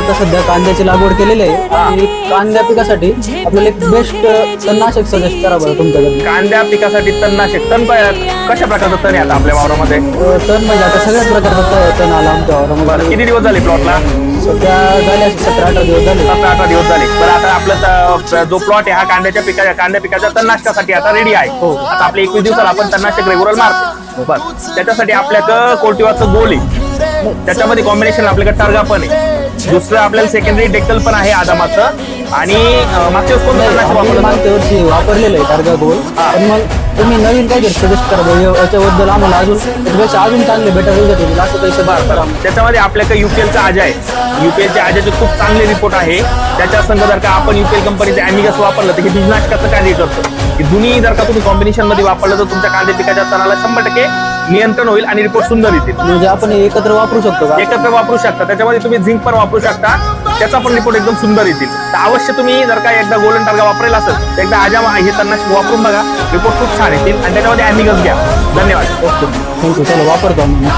आता सध्या कांद्याची लागवड केलेली आहे आणि कांद्या पिकासाठी आपल्याला एक बेस्ट तणनाशक सजेस्ट करा बरं तुमच्याकडे. कांद्या पिकासाठी तणनाशक कशा प्रकारचं तण आहे आता आपल्या वावरामध्ये? तण म्हणजे आता सगळ्याच प्रकारचा तण आला आमच्या वावरामध्ये. किती दिवस झाले प्लॉटला? सध्या झाले 17-18 दिवस झाले. 17-18 दिवस झाले. बरं, आता आपला जो प्लॉट आहे हा कांद्या पिकाच्या तणनाशकासाठी आता रेडी आहे. आता आपल्या 21 दिवसाला आपण तणनाशक रेग्युलर मारतो. बस त्याच्यासाठी आपल्याकडं कोल्टिवाचं गोल आहे, त्याच्यामध्ये कॉम्बिनेशन आपल्याकडे टर्गा पण आहे, दुसरं आपल्याला सेकंडरी डेक्कल पण आहे आदामाचं. आणि मागच्या वेळेस कोणतं तणनाशक वापरलं? मागच्या वर्षी वापरलेलं आहे टार्गा गोल. पण मग तुम्ही नवीन काहीतरी सजेस्ट करा बरं याच्याबद्दल आम्हाला अजून चांगले बेटर रिझल्ट येईल असं पैसे बाहेर. त्याच्यामध्ये आपल्याकडे युपीएलचा आजा आहे. युपीएलचे आजाचे खूप चांगले रिपोर्ट आहे. त्याच्या संघ जर का आपण युपीएल कंपनीचे ॲमिगस वापरलं तर हे बीजनाशकाचं कार्य करतं. की दोन्ही जर का तुम्ही कॉम्बिनेशन मध्ये वापरलं तर तुमच्या कांदे पिकाच्या तणाला 100% नियंत्रण होईल आणि रिपोर्ट सुंदर येतील. म्हणजे आपण एकत्र वापरू शकतो का? एकत्र वापरू शकता. त्याच्यामध्ये तुम्ही झिंक पण वापरू शकता, त्याचा पण रिपोर्ट एकदम सुंदर येतील. तर अवश्य तुम्ही जर का एकदा गोल्डन टार्गा वापरेल असेल तर एकदा आजा हे तणनाशक वापरून बघा, रिपोर्ट खूप छान येतील आणि त्याच्यामध्ये ॲमिगस घ्या. धन्यवाद. Okay, thank you. चला वापरतो आम्ही.